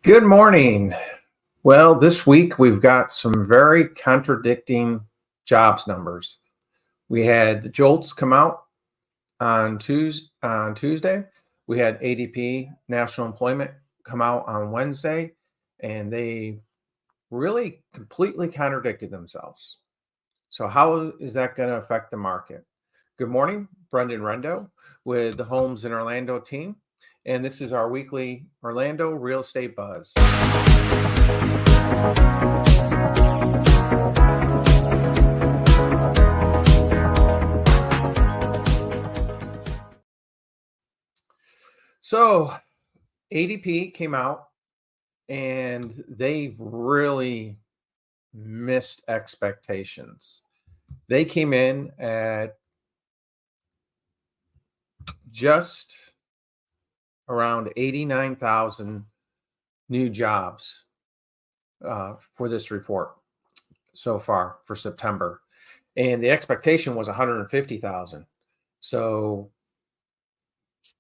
Good morning. Well, this week we've got some very contradicting jobs numbers. We had the JOLTS come out on Tuesday. We had ADP national employment come out on Wednesday, and they really completely contradicted themselves. So how is that going to affect the market? Good morning, Brendan Rendo with the Homes in Orlando team. And this is our weekly Orlando Real Estate Buzz. So ADP came out and they really missed expectations. They came in at just around 89,000 new jobs for this report so far for September. And the expectation was 150,000. So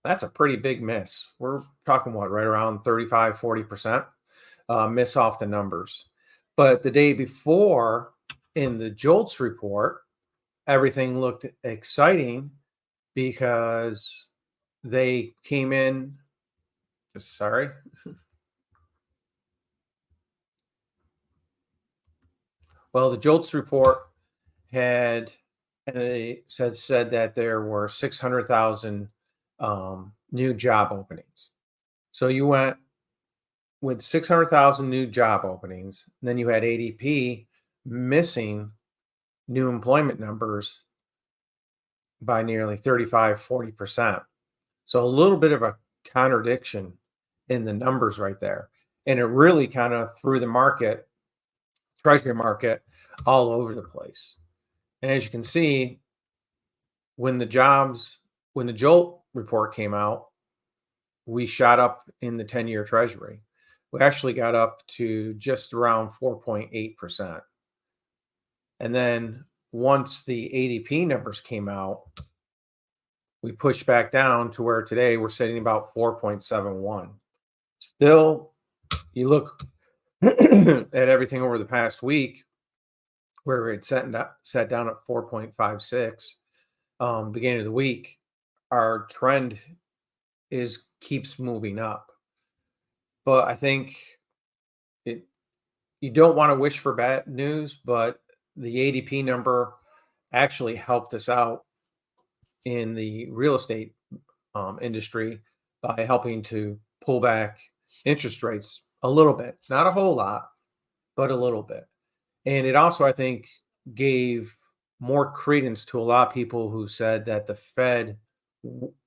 that's a pretty big miss. We're talking right around 35, 40% miss off the numbers. But the day before in the JOLTS report, everything looked exciting because they came in, sorry. Well, the JOLTS report had, and they said that there were 600,000 new job openings. So you went with 600,000 new job openings, and then you had ADP missing new employment numbers by nearly 35, 40%. So a little bit of a contradiction in the numbers right there. And it really kind of threw the market, treasury market, all over the place. And as you can see, when the JOLT report came out, we shot up in the 10-year treasury. We actually got up to just around 4.8%. And then once the ADP numbers came out, we pushed back down to where today we're sitting about 4.71. Still, you look at everything over the past week where it sat down at 4.56 beginning of the week, our trend keeps moving up. But I think you don't want to wish for bad news, but the ADP number actually helped us out in the real estate industry by helping to pull back interest rates a little bit, not a whole lot, but a little bit. And it also, I think, gave more credence to a lot of people who said that the Fed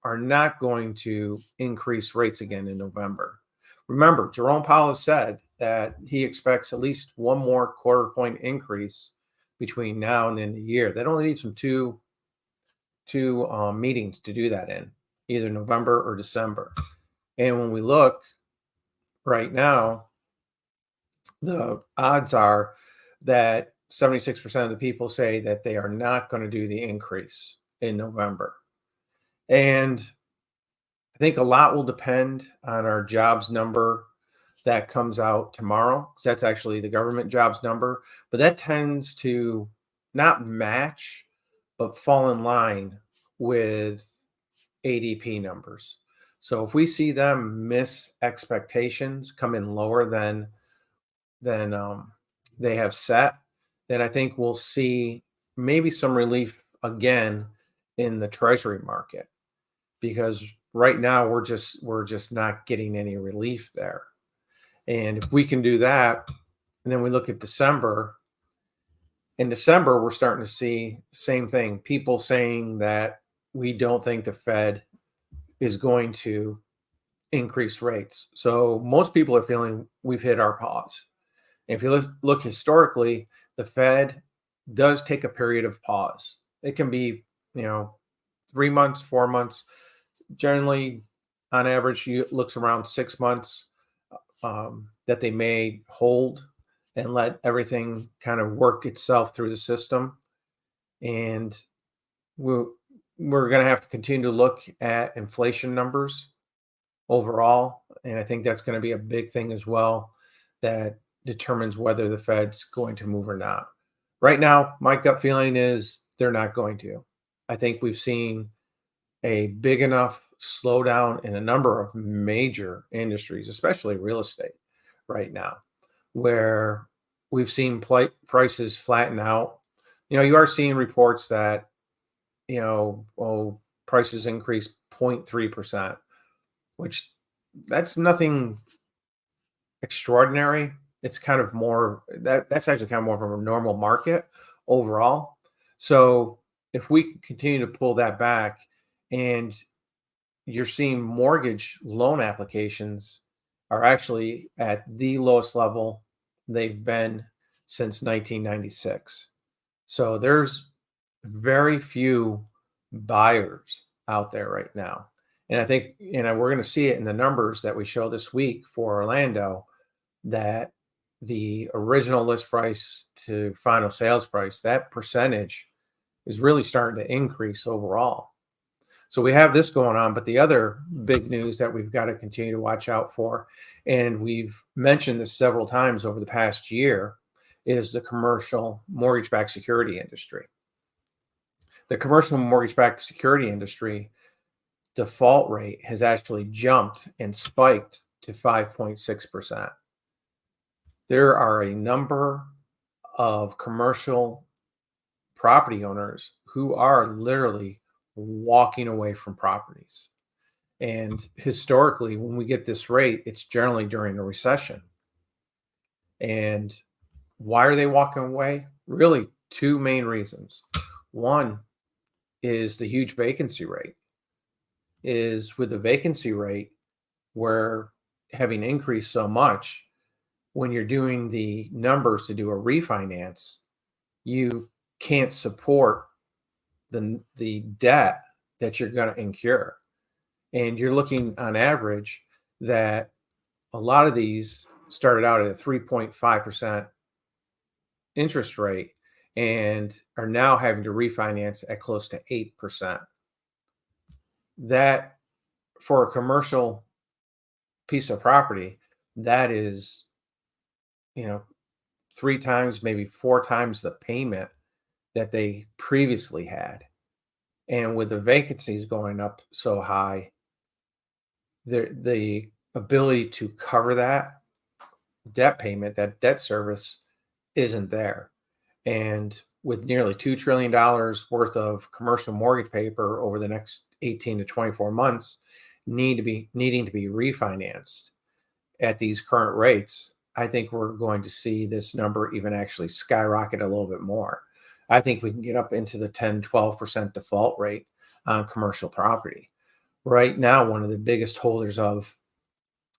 are not going to increase rates again in November. Remember, Jerome Powell said that he expects at least one more quarter point increase between now and the end of the year. That only leaves him two meetings to do that in, either November or December. And when we look right now, the odds are that 76% of the people say that they are not going to do the increase in November. And I think a lot will depend on our jobs number that comes out tomorrow, because that's actually the government jobs number, but that tends to not match, but fall in line with ADP numbers. So if we see them miss expectations, come in lower than they have set, then I think we'll see maybe some relief again in the treasury market, because right now we're just not getting any relief there. And if we can do that, and then we look at December, in December we're starting to see the same thing, people saying that we don't think the Fed is going to increase rates. So most people are feeling we've hit our pause. And if you look historically, the Fed does take a period of pause. It can be, 3 months, 4 months. Generally, on average, it looks around 6 months that they may hold and let everything kind of work itself through the system. And we're going to have to continue to look at inflation numbers overall. And I think that's going to be a big thing as well that determines whether the Fed's going to move or not. Right now, my gut feeling is they're not going to. I think we've seen a big enough slowdown in a number of major industries, especially real estate right now, where we've seen prices flatten out. You are seeing reports that, prices increased 0.3%, which that's nothing extraordinary. It's kind of more that's actually kind of more of a normal market overall. So if we continue to pull that back, and you're seeing mortgage loan applications are actually at the lowest level they've been since 1996. So there's very few buyers out there right now. And I think, we're going to see it in the numbers that we show this week for Orlando, that the original list price to final sales price, that percentage is really starting to increase overall. So we have this going on, but the other big news that we've got to continue to watch out for, and we've mentioned this several times over the past year, is the commercial mortgage-backed security industry. The commercial mortgage-backed security industry default rate has actually jumped and spiked to 5.6%. There are a number of commercial property owners who are literally walking away from properties. And historically, when we get this rate, it's generally during a recession. And why are they walking away? Really, two main reasons. One is the huge vacancy rate. Is with the vacancy rate, where having increased so much, when you're doing the numbers to do a refinance, you can't support the debt that you're going to incur. And you're looking on average that a lot of these started out at a 3.5% interest rate and are now having to refinance at close to 8%. That, for a commercial piece of property, that is, 3 times, maybe 4 times the payment that they previously had. And with the vacancies going up so high, the ability to cover that debt payment, that debt service, isn't there. And with nearly $2 trillion worth of commercial mortgage paper over the next 18 to 24 months needing to be refinanced at these current rates, I think we're going to see this number even actually skyrocket a little bit more. I think we can get up into the 10, 12% default rate on commercial property. Right now, one of the biggest holders of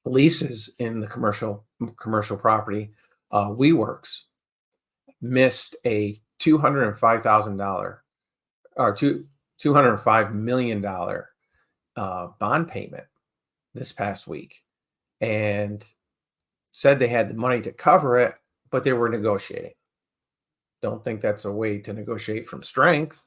leases in the commercial property, WeWorks, missed a $205,000 or $205 million bond payment this past week, and said they had the money to cover it, but they were negotiating. Don't think that's a way to negotiate from strength.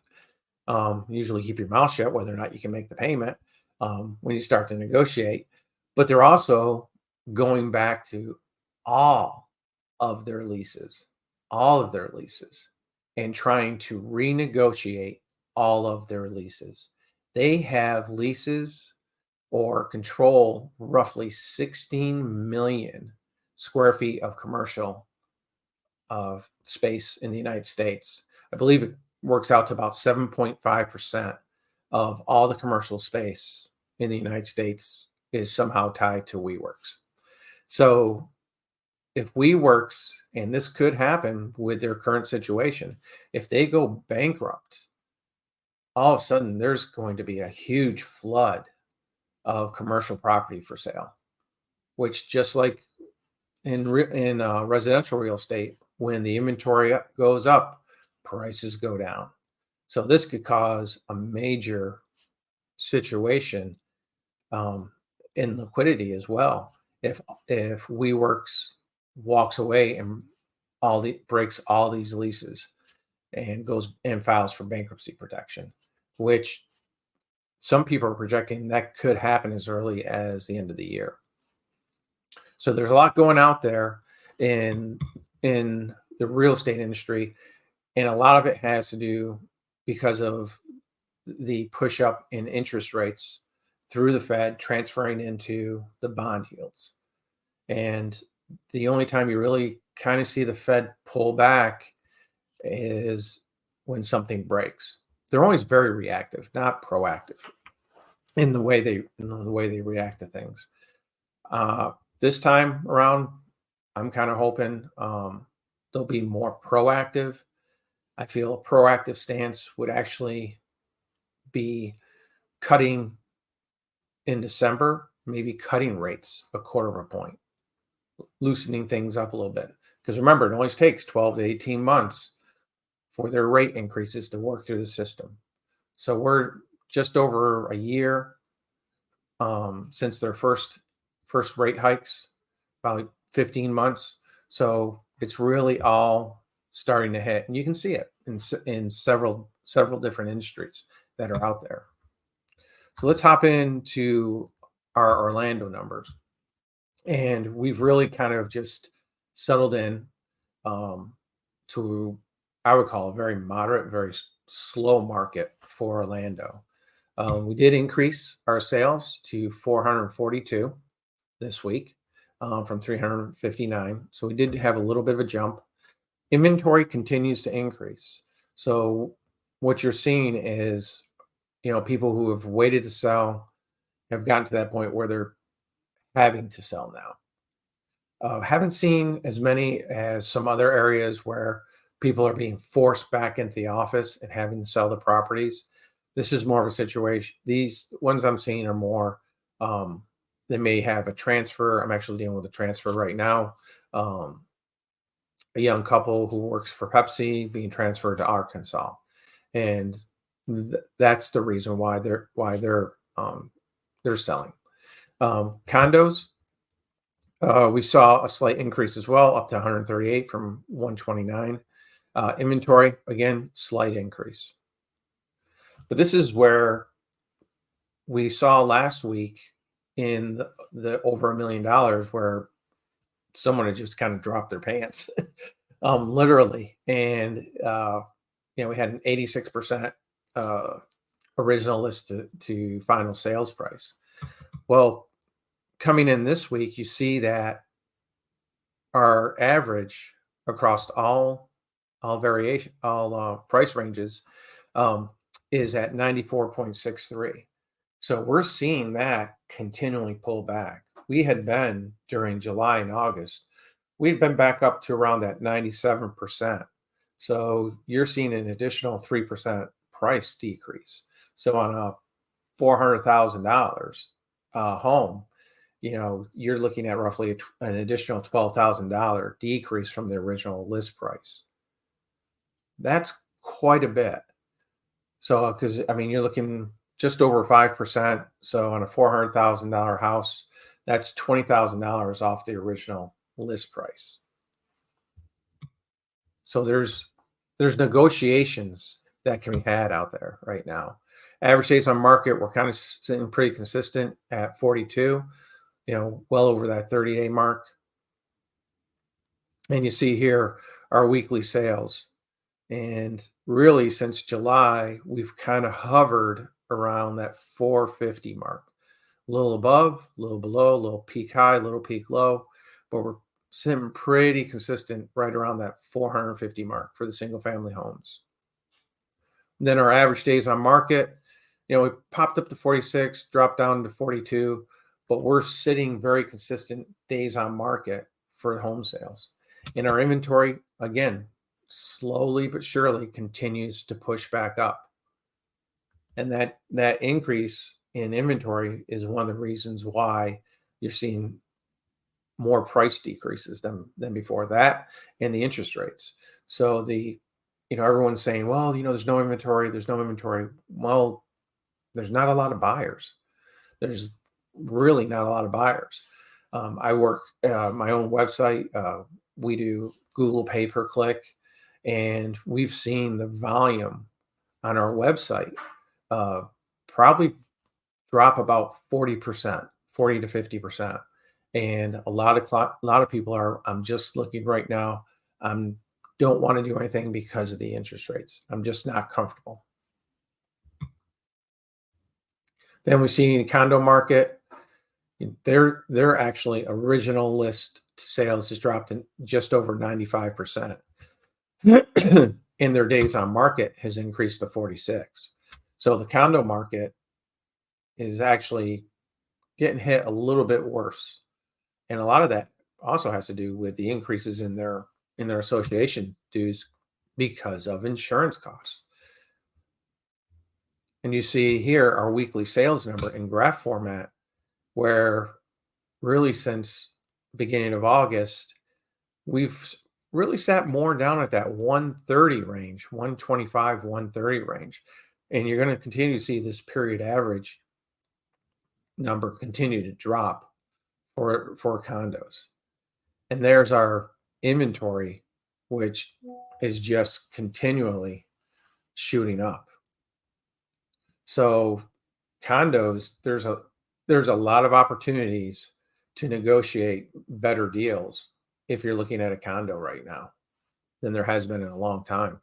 Usually keep your mouth shut whether or not you can make the payment when you start to negotiate. But they're also going back to all of their leases, and trying to renegotiate all of their leases. They have leases or control roughly 16 million square feet of commercial space in the United States. I believe it works out to about 7.5% of all the commercial space in the United States is somehow tied to WeWorks. So if WeWorks, and this could happen with their current situation, if they go bankrupt, all of a sudden there's going to be a huge flood of commercial property for sale, which, just like in residential real estate, when the inventory goes up, prices go down. So this could cause a major situation in liquidity as well. If WeWorks walks away and breaks all these leases and goes and files for bankruptcy protection, which some people are projecting that could happen as early as the end of the year. So there's a lot going out there in the real estate industry, and a lot of it has to do because of the push up in interest rates through the Fed transferring into the bond yields. And the only time you really kind of see the Fed pull back is when something breaks. They're always very reactive, not proactive in the way they react to things. This time around, I'm kind of hoping they'll be more proactive. I feel a proactive stance would actually be cutting in December, maybe cutting rates a quarter of a point, loosening things up a little bit. Because remember, it always takes 12 to 18 months for their rate increases to work through the system. So we're just over a year since their first rate hikes, about 15 months. So it's really all starting to hit, and you can see it in several different industries that are out there. So let's hop into our Orlando numbers, and we've really kind of just settled in to, I would call, a very moderate, very slow market for Orlando. We did increase our sales to 442 this week from 359. So we did have a little bit of a jump. Inventory continues to increase. So what you're seeing is, people who have waited to sell have gotten to that point where they're having to sell now. Haven't seen as many as some other areas where people are being forced back into the office and having to sell the properties. This is more of a situation. These ones I'm seeing are more, they may have a transfer. I'm actually dealing with a transfer right now. A young couple who works for Pepsi being transferred to Arkansas. And that's the reason why they're selling. Condos, we saw a slight increase as well, up to 138 from 129. Inventory, again, slight increase. But this is where we saw last week in the over $1 million where someone had just kind of dropped their pants, literally. And, we had an 86% original list to final sales price. Well, coming in this week, you see that our average across all price ranges is at 94.63. So we're seeing that continually pull back. We had been during July and August, we'd been back up to around that 97%. So you're seeing an additional 3% price decrease. So on a $400,000 home, you're looking at roughly an additional $12,000 decrease from the original list price. That's quite a bit. So, because you're looking just over 5%. So on a $400,000 house, that's $20,000 off the original list price. So there's negotiations that can be had out there right now. Average days on market, we're kind of sitting pretty consistent at 42, well over that 30-day mark. And you see here our weekly sales. And really, since July, we've kind of hovered around that 450 mark. A little above, a little below, a little peak high, a little peak low, but we're sitting pretty consistent right around that 450 mark for the single family homes. And then our average days on market, we popped up to 46, dropped down to 42, but we're sitting very consistent days on market for home sales. And our inventory, again, slowly but surely continues to push back up. And that increase in inventory is one of the reasons why you're seeing more price decreases than before that, and the interest rates. So everyone's saying, well, there's no inventory. Well, there's not a lot of buyers. There's really not a lot of buyers. I work my own website. We do Google pay-per-click, and we've seen the volume on our website probably drop about 40%, 40 to 50%. And a lot of people are, I'm just looking right now. Don't want to do anything because of the interest rates. I'm just not comfortable. Then we see the condo market. Their actually original list to sales has dropped in just over 95%. And their days on market has increased to 46. So the condo market is actually getting hit a little bit worse. And a lot of that also has to do with the increases in their association dues because of insurance costs. And you see here our weekly sales number in graph format, where really since beginning of August, we've really sat more down at that 130 range, 125, 130 range. And you're going to continue to see this period average number continue to drop for condos. And there's our inventory, which is just continually shooting up. So condos, there's a lot of opportunities to negotiate better deals if you're looking at a condo right now than there has been in a long time.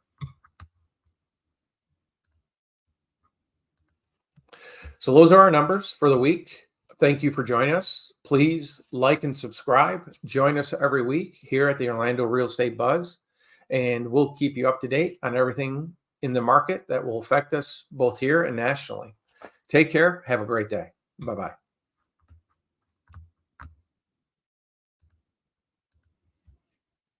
So those are our numbers for the week. Thank you for joining us. Please like and subscribe. Join us every week here at the Orlando Real Estate Buzz, and we'll keep you up to date on everything in the market that will affect us both here and nationally. Take care. Have a great day. Bye-bye.